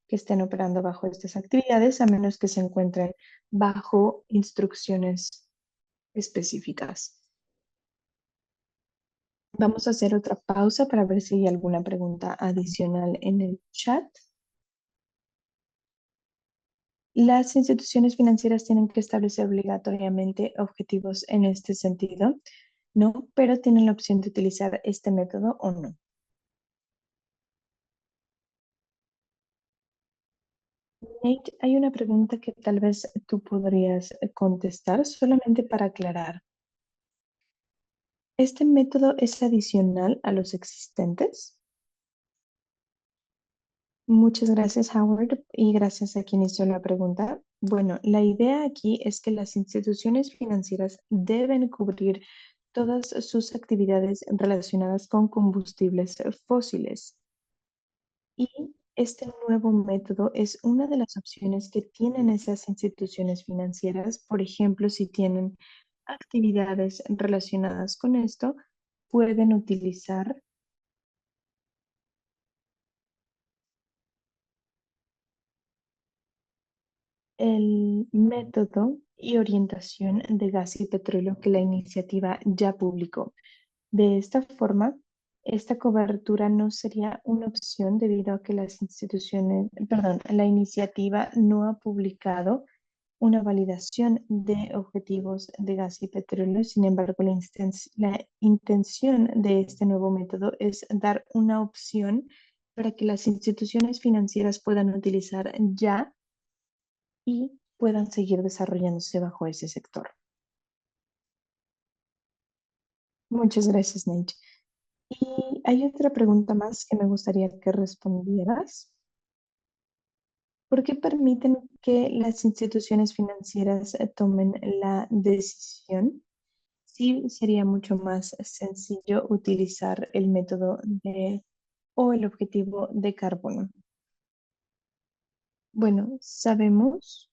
que estén operando bajo estas actividades, a menos que se encuentren bajo instrucciones específicas. Vamos a hacer otra pausa para ver si hay alguna pregunta adicional en el chat. Las instituciones financieras tienen que establecer obligatoriamente objetivos en este sentido, ¿no? Pero tienen la opción de utilizar este método o no. Nate, hay una pregunta que tal vez tú podrías contestar solamente para aclarar. ¿Este método es adicional a los existentes? Muchas gracias, Howard, y gracias a quien hizo la pregunta. Bueno, la idea aquí es que las instituciones financieras deben cubrir todas sus actividades relacionadas con combustibles fósiles. Y este nuevo método es una de las opciones que tienen esas instituciones financieras. Por ejemplo, si tienen actividades relacionadas con esto, pueden utilizar el método y orientación de gas y petróleo que la iniciativa ya publicó. De esta forma, esta cobertura no sería una opción debido a que las instituciones, perdón, la iniciativa no ha publicado una validación de objetivos de gas y petróleo. Sin embargo, la intención de este nuevo método es dar una opción para que las instituciones financieras puedan utilizar ya y puedan seguir desarrollándose bajo ese sector. Muchas gracias, Nate. Y hay otra pregunta más que me gustaría que respondieras. ¿Por qué permiten que las instituciones financieras tomen la decisión? Sí, sería mucho más sencillo utilizar el método o el objetivo de carbono. Bueno, sabemos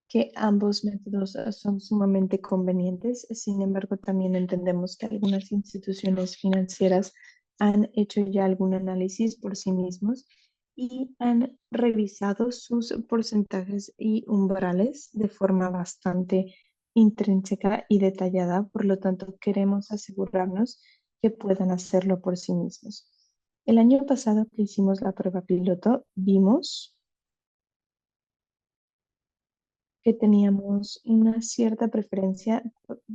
que ambos métodos son sumamente convenientes. Sin embargo, también entendemos que algunas instituciones financieras han hecho ya algún análisis por sí mismos y han revisado sus porcentajes y umbrales de forma bastante intrínseca y detallada. Por lo tanto, queremos asegurarnos que puedan hacerlo por sí mismos. El año pasado que hicimos la prueba piloto, vimos que teníamos una cierta preferencia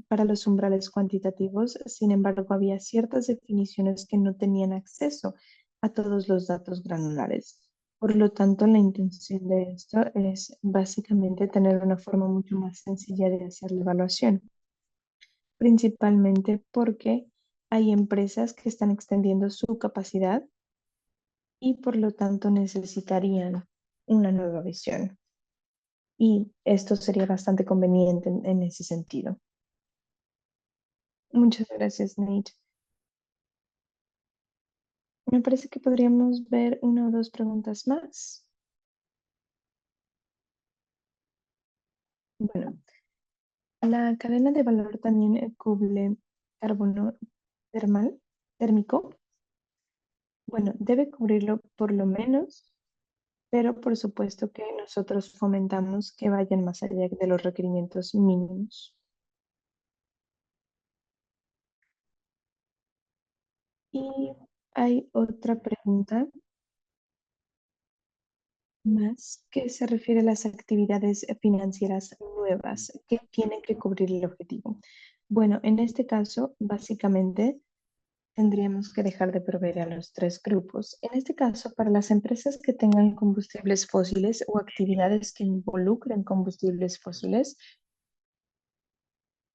para los umbrales cuantitativos. Sin embargo, había ciertas definiciones que no tenían acceso a todos los datos granulares. Por lo tanto, la intención de esto es básicamente tener una forma mucho más sencilla de hacer la evaluación, principalmente porque hay empresas que están extendiendo su capacidad y por lo tanto necesitarían una nueva visión. Y esto sería bastante conveniente en ese sentido. Muchas gracias, Nate. Me parece que podríamos ver una o dos preguntas más. Bueno, la cadena de valor también cubre carbono termal, térmico. Bueno, debe cubrirlo por lo menos, pero por supuesto que nosotros fomentamos que vayan más allá de los requerimientos mínimos. Y hay otra pregunta más que se refiere a las actividades financieras nuevas que tienen que cubrir el objetivo. Bueno, en este caso, básicamente tendríamos que dejar de proveer a los tres grupos. En este caso, para las empresas que tengan combustibles fósiles o actividades que involucren combustibles fósiles,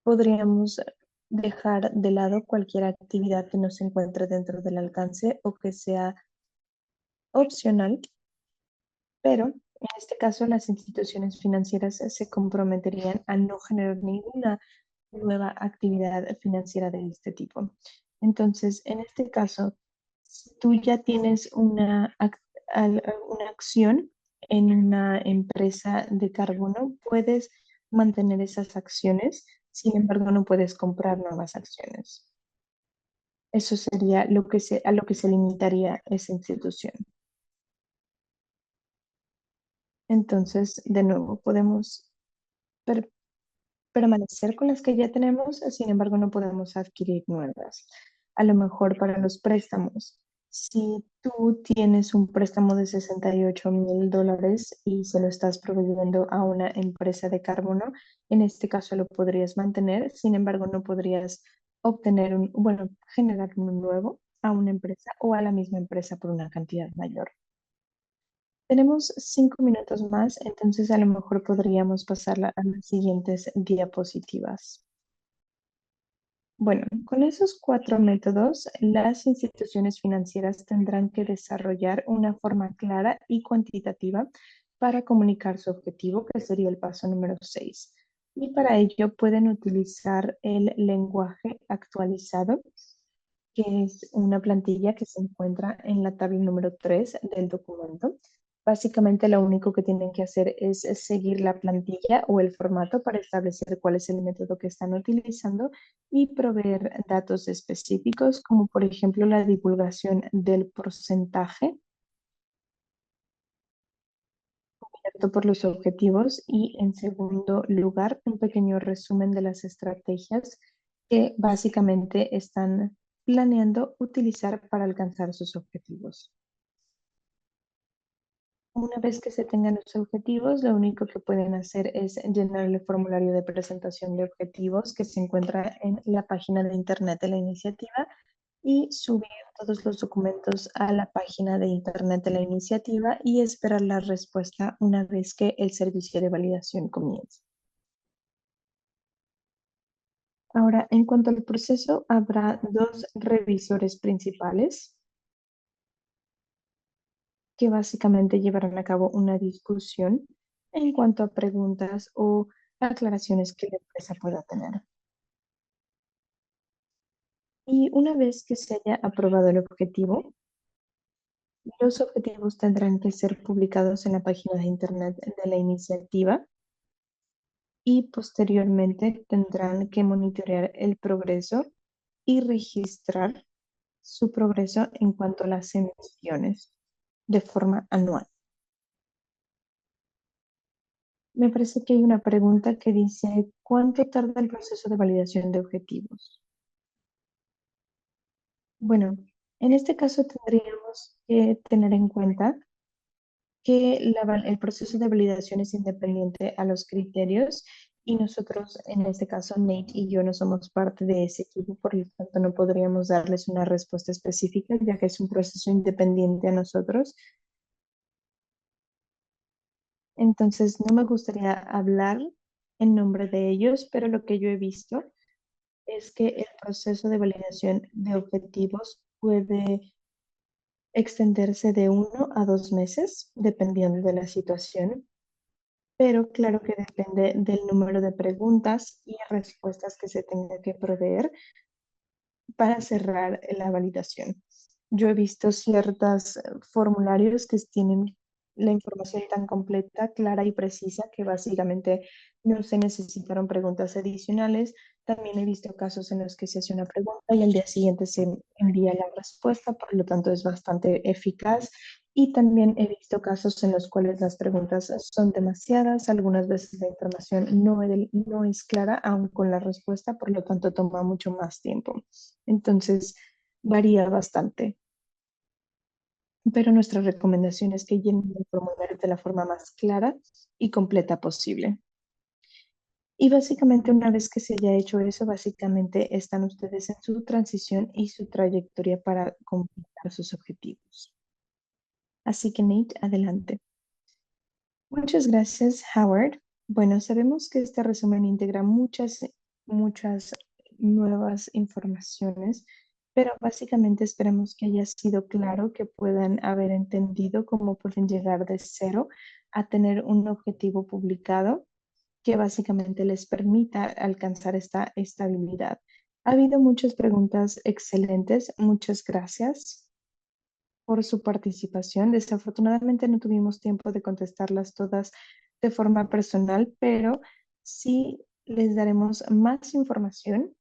podríamos dejar de lado cualquier actividad que no se encuentre dentro del alcance o que sea opcional, pero en este caso las instituciones financieras se comprometerían a no generar ninguna nueva actividad financiera de este tipo. Entonces, en este caso, si tú ya tienes una acción en una empresa de carbono, puedes mantener esas acciones, sin embargo, no puedes comprar nuevas acciones. Eso sería a lo que se limitaría esa institución. Entonces, de nuevo, podemos per- permanecer con las que ya tenemos, sin embargo, no podemos adquirir nuevas. A lo mejor para los préstamos, si tú tienes un préstamo de $68,000 y se lo estás proveyendo a una empresa de carbono, en este caso lo podrías mantener, sin embargo, no podrías bueno, generar un nuevo a una empresa o a la misma empresa por una cantidad mayor. Tenemos 5 minutos más, entonces a lo mejor podríamos pasar a las siguientes diapositivas. Bueno, con esos cuatro métodos, las instituciones financieras tendrán que desarrollar una forma clara y cuantitativa para comunicar su objetivo, que sería el paso número 6. Y para ello pueden utilizar el lenguaje actualizado, que es una plantilla que se encuentra en la tabla número 3 del documento. Básicamente lo único que tienen que hacer es seguir la plantilla o el formato para establecer cuál es el método que están utilizando y proveer datos específicos, como por ejemplo la divulgación del porcentaje cubierto por los objetivos y en segundo lugar un pequeño resumen de las estrategias que básicamente están planeando utilizar para alcanzar sus objetivos. Una vez que se tengan los objetivos, lo único que pueden hacer es llenar el formulario de presentación de objetivos que se encuentra en la página de internet de la iniciativa y subir todos los documentos a la página de internet de la iniciativa y esperar la respuesta una vez que el servicio de validación comience. Ahora, en cuanto al proceso, habrá dos revisores principales que básicamente llevarán a cabo una discusión en cuanto a preguntas o aclaraciones que la empresa pueda tener. Y una vez que se haya aprobado el objetivo, los objetivos tendrán que ser publicados en la página de internet de la iniciativa y posteriormente tendrán que monitorear el progreso y registrar su progreso en cuanto a las emisiones de forma anual. Me parece que hay una pregunta que dice, ¿cuánto tarda el proceso de validación de objetivos? Bueno, en este caso tendríamos que tener en cuenta que el proceso de validación es independiente a los criterios y nosotros, en este caso, Nate y yo no somos parte de ese equipo, por lo tanto no podríamos darles una respuesta específica, ya que es un proceso independiente a nosotros. Entonces, no me gustaría hablar en nombre de ellos, pero lo que yo he visto es que el proceso de validación de objetivos puede extenderse de 1 a 2 meses, dependiendo de la situación, pero claro que depende del número de preguntas y respuestas que se tenga que proveer para cerrar la validación. Yo he visto ciertos formularios que tienen la información tan completa, clara y precisa que básicamente no se necesitaron preguntas adicionales. También he visto casos en los que se hace una pregunta y al día siguiente se envía la respuesta, por lo tanto es bastante eficaz. Y también he visto casos en los cuales las preguntas son demasiadas, algunas veces la información no es clara aún con la respuesta, por lo tanto toma mucho más tiempo. Entonces, varía bastante. Pero nuestra recomendación es que llenen el formulario de la forma más clara y completa posible. Y básicamente una vez que se haya hecho eso, básicamente están ustedes en su transición y su trayectoria para completar sus objetivos. Así que Nate, adelante. Muchas gracias, Howard. Bueno, sabemos que este resumen integra muchas nuevas informaciones, pero básicamente esperemos que haya sido claro, que puedan haber entendido cómo pueden llegar de cero a tener un objetivo publicado que básicamente les permita alcanzar esta estabilidad. Ha habido muchas preguntas excelentes. Muchas gracias por su participación. Desafortunadamente no tuvimos tiempo de contestarlas todas de forma personal, pero sí les daremos más información.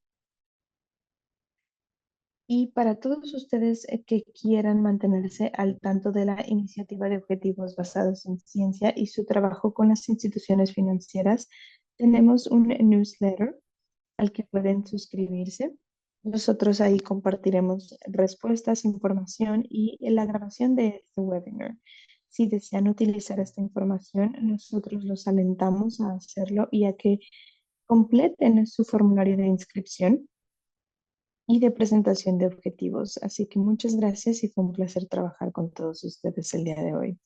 Y para todos ustedes que quieran mantenerse al tanto de la iniciativa de objetivos basados en ciencia y su trabajo con las instituciones financieras, tenemos un newsletter al que pueden suscribirse. Nosotros ahí compartiremos respuestas, información y la grabación de este webinar. Si desean utilizar esta información, nosotros los alentamos a hacerlo y a que completen su formulario de inscripción y de presentación de objetivos. Así que muchas gracias y fue un placer trabajar con todos ustedes el día de hoy.